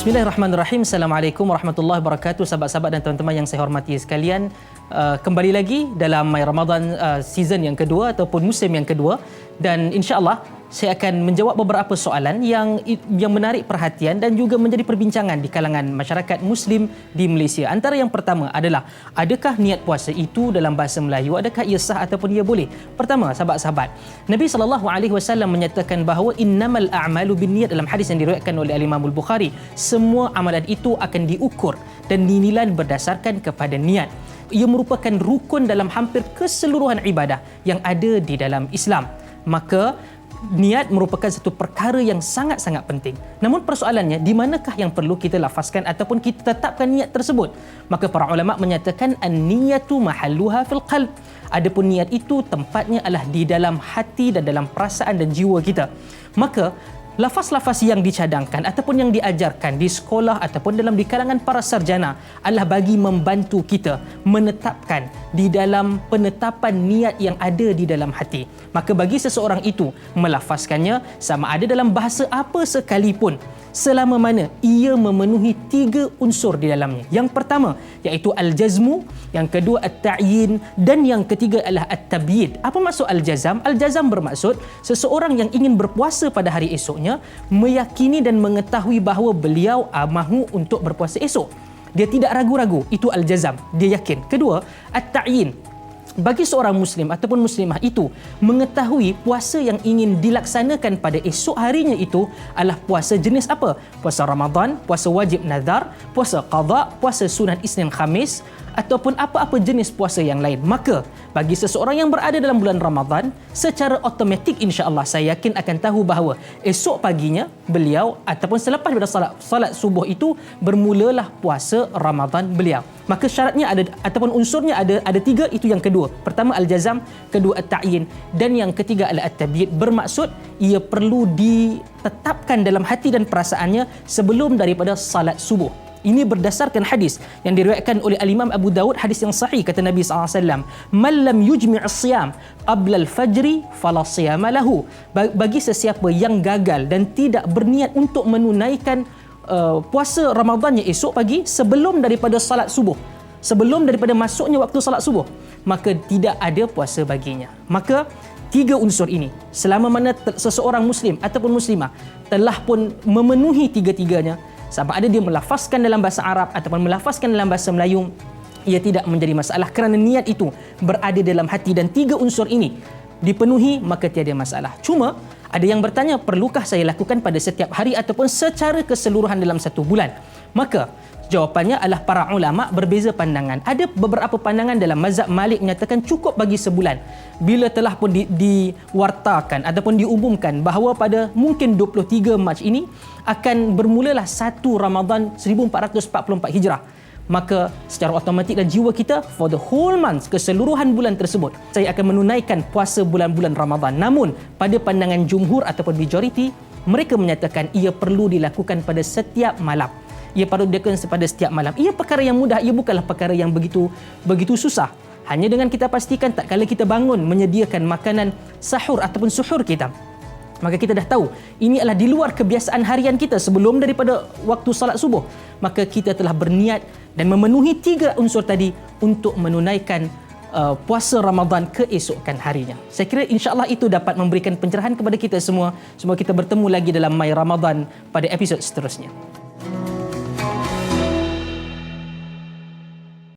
Bismillahirrahmanirrahim. Assalamualaikum warahmatullahi wabarakatuh. Sahabat-sahabat dan teman-teman yang saya hormati sekalian, kembali lagi dalam My Ramadan season yang kedua ataupun musim yang kedua, dan insya-Allah saya akan menjawab beberapa soalan yang menarik perhatian dan juga menjadi perbincangan di kalangan masyarakat Muslim di Malaysia. Antara yang pertama adalah, adakah niat puasa itu dalam bahasa Melayu, adakah ia sah ataupun ia boleh? Pertama, sahabat-sahabat, Nabi SAW menyatakan bahawa innamal a'malu binniyat, dalam hadis yang diriwayatkan oleh Imam Al-Bukhari, semua amalan itu akan diukur dan dinilai berdasarkan kepada niat. Ia merupakan rukun dalam hampir keseluruhan ibadah yang ada di dalam Islam. Maka niat merupakan satu perkara yang sangat-sangat penting. Namun persoalannya, di manakah yang perlu kita lafazkan ataupun kita tetapkan niat tersebut? Maka para ulama menyatakan an-niyatu mahalluha fil qalb. Adapun niat itu tempatnya adalah di dalam hati dan dalam perasaan dan jiwa kita. Maka lafaz-lafaz yang dicadangkan ataupun yang diajarkan di sekolah ataupun di kalangan para sarjana adalah bagi membantu kita menetapkan di dalam penetapan niat yang ada di dalam hati. Maka bagi seseorang itu melafazkannya sama ada dalam bahasa apa sekalipun, selama mana ia memenuhi 3 unsur di dalamnya. Yang pertama iaitu al-jazmu, yang kedua at-ta'yin, dan yang ketiga adalah at-tabyid. Apa maksud al-jazam? Al-jazam bermaksud seseorang yang ingin berpuasa pada hari esoknya meyakini dan mengetahui bahawa beliau mahu untuk berpuasa esok. Dia tidak ragu-ragu, itu al-jazam, dia yakin. Kedua, at-ta'yin. Bagi seorang Muslim ataupun Muslimah itu mengetahui puasa yang ingin dilaksanakan pada esok harinya itu adalah puasa jenis apa? Puasa Ramadan, puasa wajib nazar, puasa qada, puasa sunat Isnin Khamis, ataupun apa-apa jenis puasa yang lain. Maka bagi seseorang yang berada dalam bulan Ramadan, secara automatik insya-Allah saya yakin akan tahu bahawa esok paginya beliau ataupun selepas daripada salat subuh itu bermulalah puasa Ramadan beliau. Maka syaratnya ada ataupun unsurnya ada 3, itu yang kedua. Pertama al-jazam, kedua at-ta'yin, dan yang ketiga adalah at-tabyid. Bermaksud ia perlu ditetapkan dalam hati dan perasaannya sebelum daripada salat subuh. Ini berdasarkan hadis yang diriwayatkan oleh Al-Imam Abu Daud, hadis yang sahih, kata Nabi SAW, "Man lam yujmi' as-siyam qabla al-fajri fala siyama lahu." Bagi sesiapa yang gagal dan tidak berniat untuk menunaikan puasa Ramadannya esok pagi sebelum daripada salat subuh, sebelum daripada masuknya waktu salat subuh, maka tidak ada puasa baginya. Maka 3 unsur ini, selama mana seseorang Muslim ataupun Muslimah telah pun memenuhi 3-tiganya, sama ada dia melafazkan dalam bahasa Arab ataupun melafazkan dalam bahasa Melayu, ia tidak menjadi masalah kerana niat itu berada dalam hati, dan 3 unsur ini dipenuhi maka tiada masalah. Cuma ada yang bertanya, perlukah saya lakukan pada setiap hari ataupun secara keseluruhan dalam satu bulan? Maka jawapannya adalah para ulama berbeza pandangan. Ada beberapa pandangan dalam mazhab Malik menyatakan cukup bagi sebulan. Bila telah pun diwartakan ataupun diumumkan bahawa pada mungkin 23 Mac ini akan bermulalah 1 Ramadan 1444 Hijrah, maka secara automatik dan jiwa kita for the whole month, keseluruhan bulan tersebut, saya akan menunaikan puasa bulan-bulan Ramadan. Namun pada pandangan jumhur ataupun majoriti, mereka menyatakan ia perlu dilakukan pada setiap malam. Ia perlu dilakukan pada setiap malam. Ia perkara yang mudah, ia bukanlah perkara yang begitu susah. Hanya dengan kita pastikan tak kala kita bangun menyediakan makanan sahur ataupun suhur kita, maka kita dah tahu ini adalah di luar kebiasaan harian kita sebelum daripada waktu salat subuh, maka kita telah berniat dan memenuhi 3 unsur tadi untuk menunaikan puasa Ramadan keesokan harinya. Saya kira insya-Allah itu dapat memberikan pencerahan kepada kita semua. Semoga kita bertemu lagi dalam My Ramadan pada episod seterusnya.